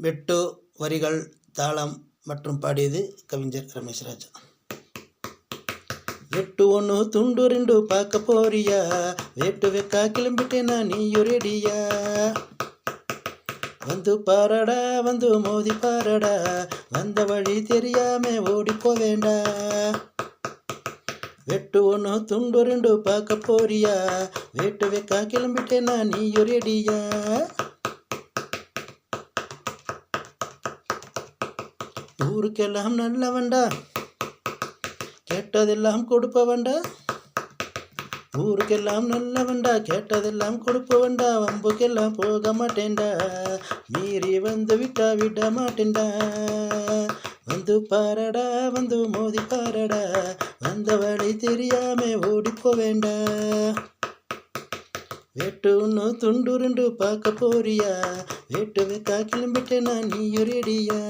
வெட்டு வரிகள் தாளம் மற்றும் பாடியது கவிஞர் ரமேஷ் ராஜா. வெட்டு ஒன்று துண்டு ரெண்டு பார்க்க போறியா, வேட்டு வைக்கா கிளம்பிட்டேனா நீயும் ரெடியா, வந்து பாரடா வந்து மோதி பாரடா, வந்த வழி தெரியாம ஓடி போவேண்டா. வெட்டு ஒன்று துண்டு ரெண்டு பார்க்க போறியா, வேட்டு வைக்கா கிளம்பிட்டேனா நீயும் ரெடியா. ஊருக்கெல்லாம் நல்லவன்டா, கேட்டதெல்லாம் கொடுப்பவன்டா. ஊருக்கெல்லாம் நல்லவன்டா, கேட்டதெல்லாம் கொடுப்பவன்டா. வம்புக்கெல்லாம் போக மாட்டேன்டா, மீறி வந்து விட்டா விட மாட்டேன்டா. வந்து பாரடா வந்து மோதி பாரடா, வந்த வழி தெரியாம ஓடி போவேண்டா. வேட்டு ஒன்று துண்டு ரெண்டு பார்க்க போறியா, வேட்டு வைக்கா கிளம்பிட்டேனா நீயும் ரெடியா.